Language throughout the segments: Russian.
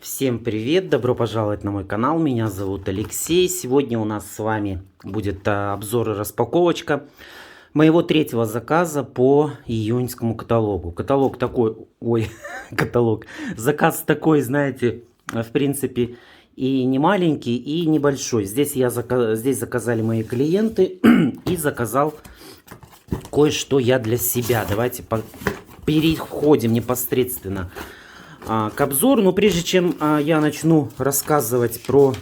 Всем привет! Добро пожаловать на мой канал. Меня зовут Алексей. Сегодня у нас с вами будет обзор и распаковочка моего третьего заказа по июньскому каталогу. Каталог такой, заказ такой, знаете, в принципе, и не маленький, и небольшой. Здесь заказали мои клиенты и заказал кое-что я для себя. Давайте переходим непосредственно к обзору. Но прежде чем я начну рассказывать про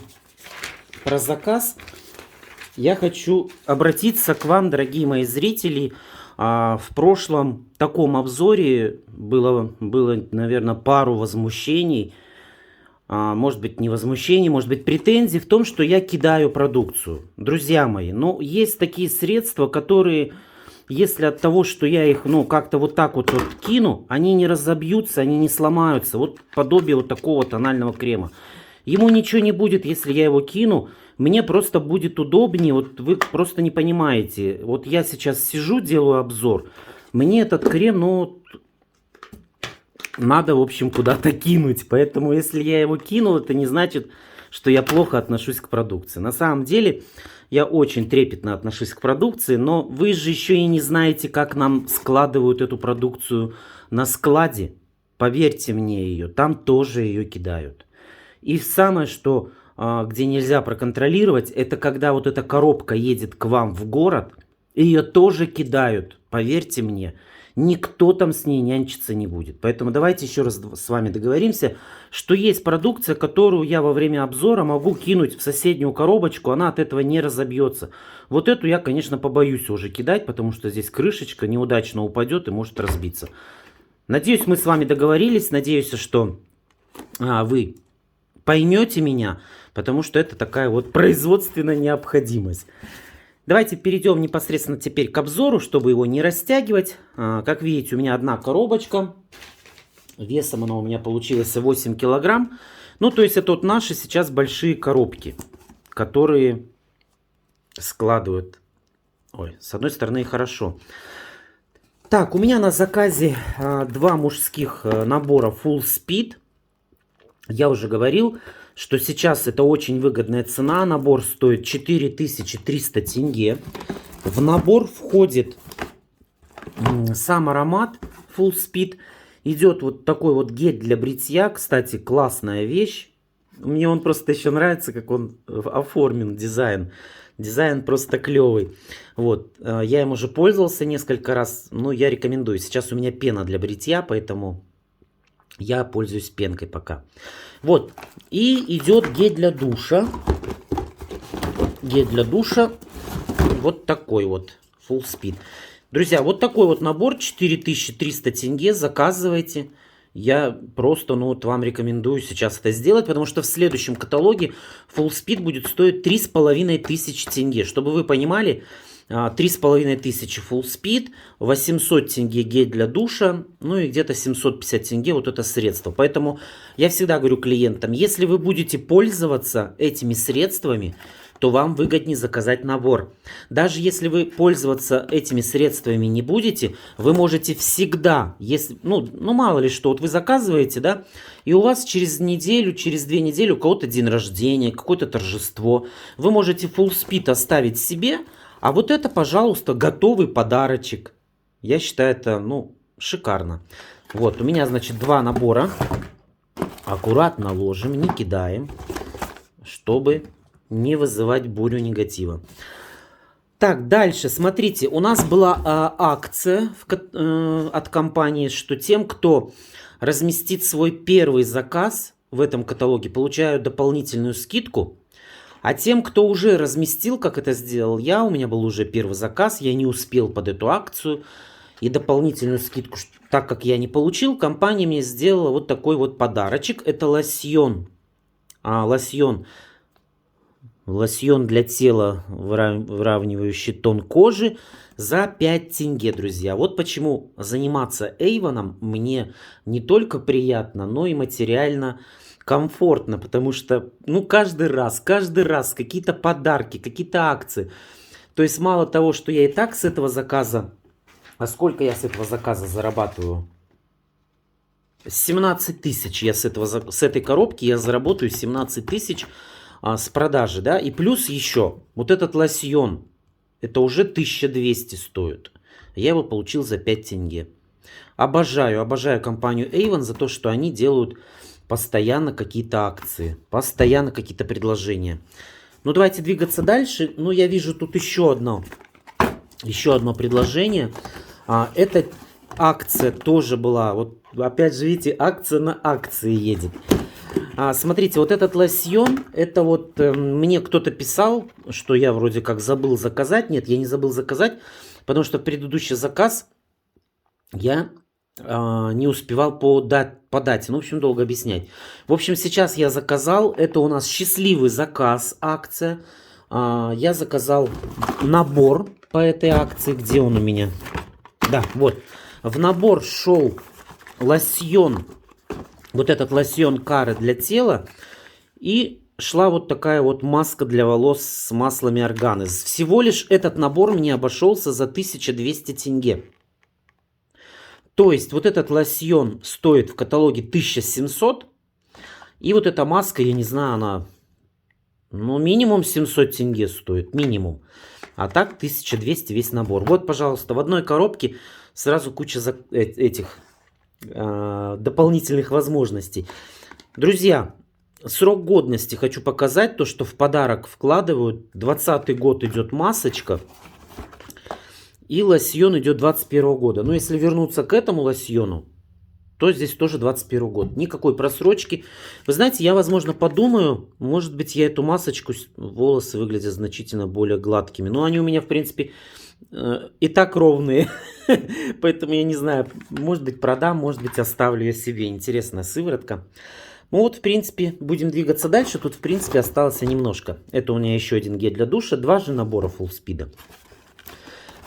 заказ, я хочу обратиться к вам, дорогие мои зрители. В прошлом таком обзоре было, наверное, пару возмущений. Может быть, не возмущений, может быть, претензий в том, что я кидаю продукцию. Друзья мои, ну, есть такие средства, которые, если от того, что я их, как-то вот так вот кину, они не разобьются, они не сломаются. Вот подобие вот такого тонального крема. Ему ничего не будет, если я его кину. Мне просто будет удобнее. Вот вы просто не понимаете. Вот я сейчас сижу, делаю обзор. Мне этот крем, надо, в общем, куда-то кинуть. Поэтому, если я его кинул, это не значит, что я плохо отношусь к продукции. На самом деле, я очень трепетно отношусь к продукции, но вы же еще и не знаете, как нам складывают эту продукцию на складе. Поверьте мне ее, там тоже ее кидают. И самое, что где нельзя проконтролировать, это когда вот эта коробка едет к вам в город, ее тоже кидают, поверьте мне. Никто там с ней нянчиться не будет. Поэтому давайте еще раз с вами договоримся, что есть продукция, которую я во время обзора могу кинуть в соседнюю коробочку, она от этого не разобьется. Вот эту я, конечно, побоюсь уже кидать, потому что здесь крышечка неудачно упадет и может разбиться. Надеюсь, мы с вами договорились, надеюсь, что вы поймете меня, потому что это такая вот производственная необходимость. Давайте перейдем непосредственно теперь к обзору, чтобы его не растягивать. Как видите, у меня одна коробочка. Весом она у меня получилась 8 килограмм. Ну, то есть это вот наши сейчас большие коробки, которые складывают. Ой, с одной стороны хорошо. Так, у меня на заказе два мужских набора Full Speed. Я уже говорил, что сейчас это очень выгодная цена. Набор стоит 4300 тенге. В набор входит сам аромат Full Speed. Идет вот такой вот гель для бритья. Кстати, классная вещь. Мне он просто еще нравится, как он оформлен, дизайн. Дизайн просто клевый. Вот. Я им уже пользовался несколько раз. Но я рекомендую. Сейчас у меня пена для бритья, поэтому я пользуюсь пенкой пока. Вот. И идет гель для душа. Гель для душа. Вот такой вот. Full Speed. Друзья, вот такой вот набор. 4300 тенге. Заказывайте. Я просто, вам рекомендую сейчас это сделать. Потому что в следующем каталоге Full Speed будет стоить 3500 тенге. Чтобы вы понимали, 3500 Full Speed, 800 тенге гель для душа, ну и где-то 750 тенге вот это средство. Поэтому я всегда говорю клиентам, если вы будете пользоваться этими средствами, то вам выгоднее заказать набор. Даже если вы пользоваться этими средствами не будете, вы можете всегда, если, мало ли что, вот вы заказываете, да, и у вас через неделю, через 2 недели у кого-то день рождения, какое-то торжество, вы можете Full Speed оставить себе. А вот это, пожалуйста, готовый подарочек. Я считаю это, шикарно. Вот, у меня, значит, два набора. Аккуратно ложим, не кидаем, чтобы не вызывать бурю негатива. Так, дальше, смотрите, у нас была акция от компании, что тем, кто разместит свой первый заказ в этом каталоге, получают дополнительную скидку. А тем, кто уже разместил, как это сделал я, у меня был уже первый заказ, я не успел под эту акцию. И дополнительную скидку, так как я не получил, компания мне сделала вот такой вот подарочек. Это лосьон. Лосьон для тела, выравнивающий тон кожи, за 5 тенге, друзья. Вот почему заниматься Эйвоном мне не только приятно, но и материально комфортно, потому что, каждый раз какие-то подарки, какие-то акции. То есть мало того, что я и так с этого заказа, а сколько я с этого заказа зарабатываю? 17 тысяч я с этой коробки я заработаю 17 тысяч с продажи, да, и плюс еще вот этот лосьон, это уже 1200 стоит. Я его получил за 5 тенге. Обожаю компанию Avon за то, что они делают постоянно какие-то акции, постоянно какие-то предложения. Ну, давайте двигаться дальше. Ну, я вижу тут еще одно предложение. Эта акция тоже была. Вот опять же, видите, акция на акции едет. Смотрите, вот этот лосьон, это вот мне кто-то писал, что я вроде как забыл заказать. Нет, я не забыл заказать, потому что предыдущий заказ я не успевал по дате. Ну, в общем, долго объяснять. В общем, сейчас я заказал. Это у нас счастливый заказ, акция. Я заказал набор по этой акции. Где он у меня? Да, вот. В набор шел лосьон. Вот этот лосьон Кары для тела. И шла вот такая вот маска для волос с маслами органы. Всего лишь этот набор мне обошелся за 1200 тенге. То есть вот этот лосьон стоит в каталоге 1700. И вот эта маска, я не знаю, она, ну, минимум 700 тенге стоит. Минимум. А так 1200 весь набор. Вот, пожалуйста, в одной коробке сразу куча этих дополнительных возможностей. Друзья, срок годности хочу показать. То, что в подарок вкладывают. 2020 год идет масочка. И лосьон идет 21 года. Но если вернуться к этому лосьону, то здесь тоже 21 год. Никакой просрочки. Вы знаете, я, возможно, подумаю, может быть, я эту масочку, волосы выглядят значительно более гладкими. Но они у меня, в принципе, и так ровные. Поэтому я не знаю, может быть, продам, может быть, оставлю я себе. Интересная сыворотка. Ну вот, в принципе, будем двигаться дальше. Тут, в принципе, осталось немножко. Это у меня еще один гель для душа. 2 же набора Full Speed.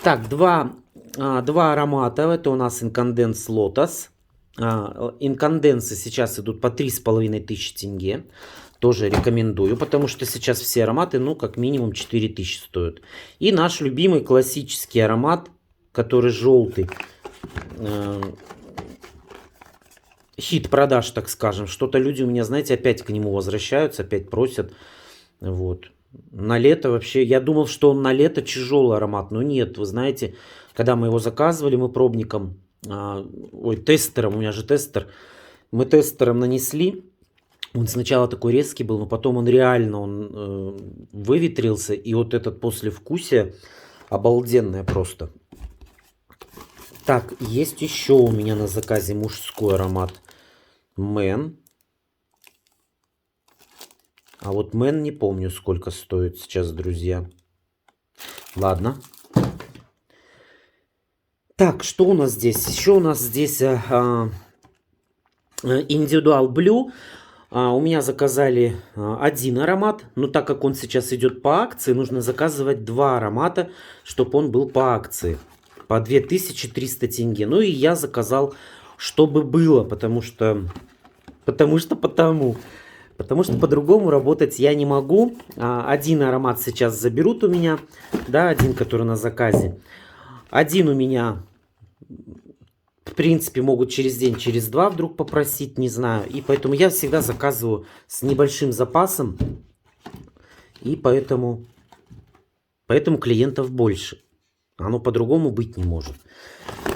Так, два аромата. Это у нас Incandescent Lotus. Инканденсы сейчас идут по 3500 тенге. Тоже рекомендую, потому что сейчас все ароматы, ну, как минимум 4000 стоят. И наш любимый классический аромат, который желтый. Хит продаж, так скажем. Что-то люди у меня, знаете, опять к нему возвращаются, опять просят. Вот. На лето вообще, я думал, что он на лето тяжелый аромат, но нет, вы знаете, когда мы его заказывали, мы пробником, тестером, у меня же тестер, мы тестером нанесли, он сначала такой резкий был, но потом он реально выветрился, и вот этот послевкусие обалденное просто. Так, есть еще у меня на заказе мужской аромат Man. А вот Man не помню, сколько стоит сейчас, друзья. Ладно. Так, что у нас здесь? Еще у нас здесь Individual Blue. У меня заказали один аромат. Но так как он сейчас идет по акции, нужно заказывать 2 аромата, чтобы он был по акции. По 2300 тенге. Ну и я заказал, чтобы было, потому что по-другому работать я не могу. Один аромат сейчас заберут у меня, да, один, который на заказе. Один у меня, в принципе, могут через день, через 2 вдруг попросить, не знаю. И поэтому я всегда заказываю с небольшим запасом. И поэтому клиентов больше. Оно по-другому быть не может.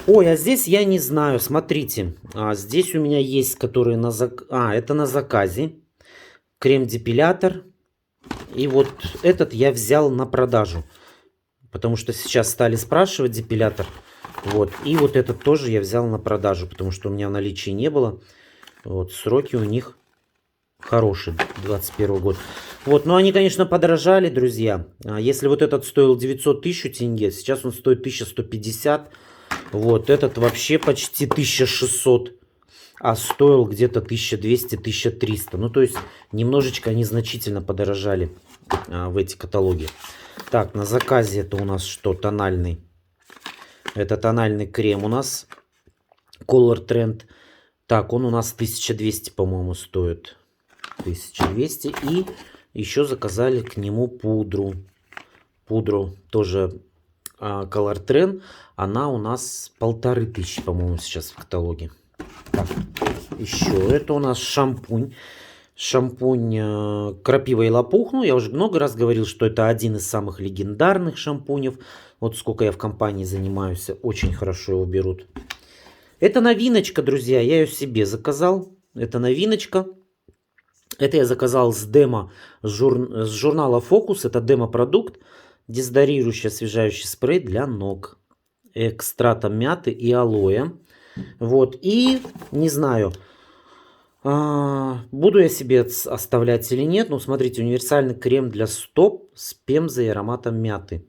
Ой, а здесь я не знаю, смотрите. Здесь у меня есть, которые на заказе. Это на заказе. Крем-депилятор. И вот этот я взял на продажу. Потому что сейчас стали спрашивать депилятор. Вот. И вот этот тоже я взял на продажу. Потому что у меня в наличии не было. Вот. Сроки у них хорошие. 21 год. Вот. Но они, конечно, подорожали, друзья. Если вот этот стоил 900 тысяч тенге. Сейчас он стоит 1150. Вот. Этот вообще почти 1600. А стоил где-то 1200-1300. Ну, то есть, немножечко они значительно подорожали в эти каталоги. Так, на заказе это у нас что? Тональный. Это тональный крем у нас. Color Trend. Так, он у нас 1200, по-моему, стоит. 1200. И еще заказали к нему пудру. Пудру тоже Color Trend. Она у нас 1500, по-моему, сейчас в каталоге. Так. еще? Это у нас шампунь. Шампунь крапива и лопух. Ну, я уже много раз говорил, что это один из самых легендарных шампунев. Вот сколько я в компании занимаюсь, очень хорошо его берут. Это новиночка, друзья. Я ее себе заказал. Это новиночка. Это я заказал с демо, с журнала Focus. Это демо-продукт. Дезодорирующий освежающий спрей для ног. Экстратом мяты и алоэ. Вот. И не знаю, буду я себе оставлять или нет. Ну, смотрите, универсальный крем для стоп с пемзой и ароматом мяты.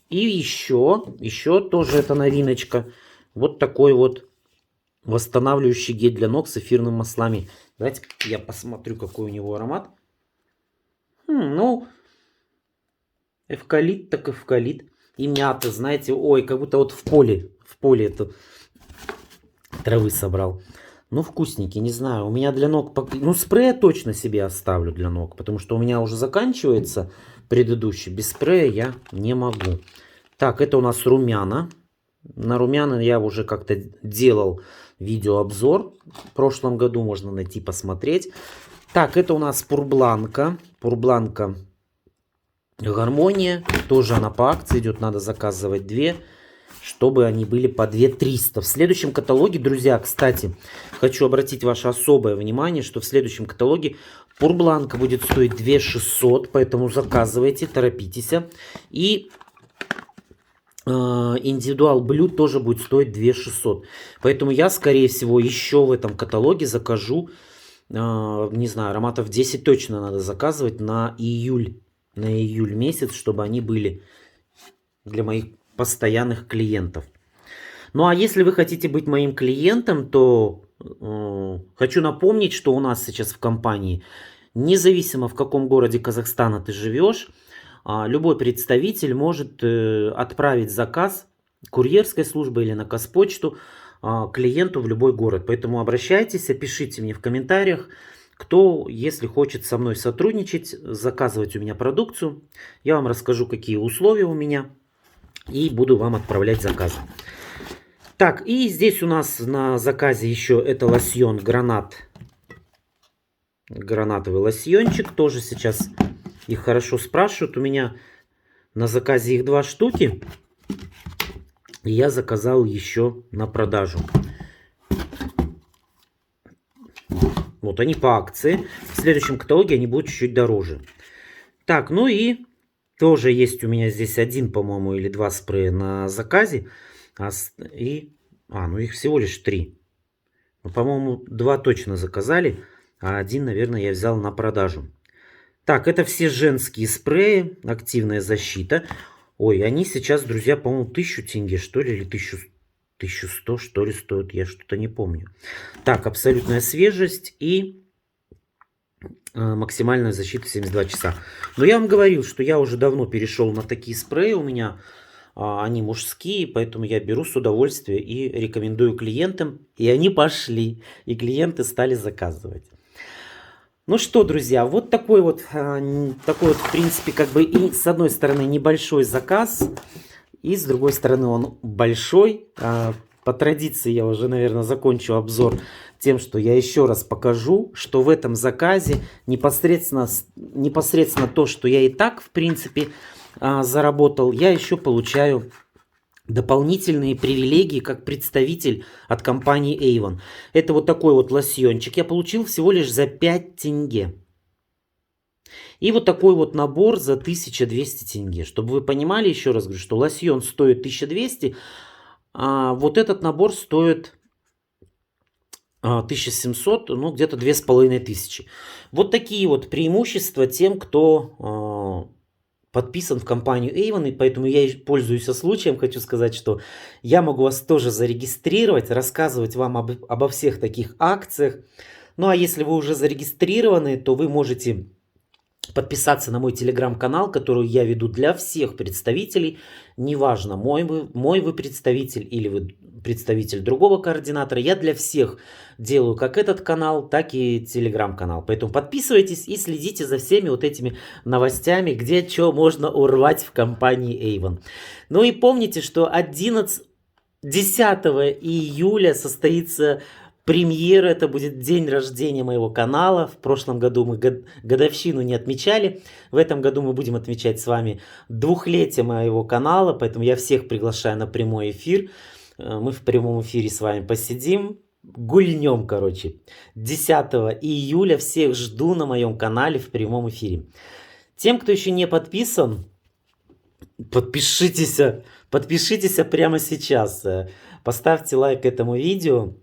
И еще тоже это новиночка. Вот такой вот восстанавливающий гель для ног с эфирными маслами. Давайте я посмотрю, какой у него аромат. Ну, эвкалипт так эвкалипт. И мята, знаете, ой, как будто вот в поле эту травы собрал. Ну, вкусненький, не знаю. У меня для ног... Ну, спрей я точно себе оставлю для ног, потому что у меня уже заканчивается предыдущий. Без спрея я не могу. Так, это у нас румяна. На румяна я уже как-то делал видеообзор. В прошлом году можно найти, посмотреть. Так, это у нас Пурбланка. Пурбланка Гармония. Тоже она по акции идет. Надо заказывать 2, чтобы они были по 2300. В следующем каталоге, друзья, кстати, хочу обратить ваше особое внимание, что в следующем каталоге Пурбланка будет стоить 2600. Поэтому заказывайте, торопитесь. И Индивидуал Blue тоже будет стоить 2600. Поэтому я, скорее всего, еще в этом каталоге закажу, не знаю, ароматов 10 точно надо заказывать на июль. На июль месяц, чтобы они были для моих постоянных клиентов. Ну а если вы хотите быть моим клиентом, то хочу напомнить, что у нас сейчас в компании, независимо в каком городе Казахстана ты живешь, любой представитель может отправить заказ курьерской службой или на Казпочту клиенту в любой город. Поэтому обращайтесь, пишите мне в комментариях, кто, если хочет со мной сотрудничать, заказывать у меня продукцию. Я вам расскажу, какие условия у меня, и буду вам отправлять заказы. Так, и здесь у нас на заказе еще это лосьон Гранат. Гранатовый лосьончик. Тоже сейчас их хорошо спрашивают. У меня на заказе их 2 штуки. И я заказал еще на продажу. Вот они по акции. В следующем каталоге они будут чуть-чуть дороже. Так, ну и тоже есть у меня здесь 1, по-моему, или 2 спрея на заказе. Ну их всего лишь 3. Ну, по-моему, 2 точно заказали. А 1, наверное, я взял на продажу. Так, это все женские спреи. Активная защита. Ой, они сейчас, друзья, по-моему, 1000 тенге, что ли, или 1100, что ли, стоят. Я что-то не помню. Так, абсолютная свежесть и максимальная защита 72 часа. Но я вам говорил, что я уже давно перешел на такие спреи. У меня они мужские, поэтому я беру с удовольствием и рекомендую клиентам. И они пошли, и клиенты стали заказывать. Ну что, друзья, вот такой вот, в принципе, как бы и с одной стороны небольшой заказ, и с другой стороны он большой. По традиции я уже, наверное, закончу обзор тем, что я еще раз покажу, что в этом заказе непосредственно то, что я и так, в принципе, заработал, я еще получаю дополнительные привилегии как представитель от компании Avon. Это вот такой вот лосьончик я получил всего лишь за 5 тенге. И вот такой вот набор за 1200 тенге. Чтобы вы понимали, еще раз говорю, что лосьон стоит 1200, а вот этот набор стоит 1700, ну где-то 2500. Вот такие вот преимущества тем, кто подписан в компанию Avon, и поэтому я пользуюсь случаем, хочу сказать, что я могу вас тоже зарегистрировать, рассказывать вам обо всех таких акциях. Ну а если вы уже зарегистрированы, то вы можете подписаться на мой телеграм-канал, который я веду для всех представителей. Неважно, мой вы представитель или вы представитель другого координатора. Я для всех делаю как этот канал, так и телеграм-канал. Поэтому подписывайтесь и следите за всеми вот этими новостями, где что можно урвать в компании Avon. Ну и помните, что 10 июля состоится премьера, это будет день рождения моего канала. В прошлом году мы годовщину не отмечали. В этом году мы будем отмечать с вами 2-летие моего канала, поэтому я всех приглашаю на прямой эфир. Мы в прямом эфире с вами посидим, гульнем, короче. 10 июля всех жду на моем канале в прямом эфире. Тем, кто еще не подписан, подпишитесь прямо сейчас. Поставьте лайк этому видео.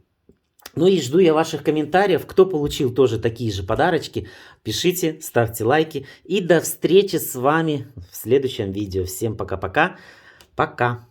Ну и жду я ваших комментариев. Кто получил тоже такие же подарочки, пишите, ставьте лайки. И до встречи с вами в следующем видео. Всем пока-пока. Пока.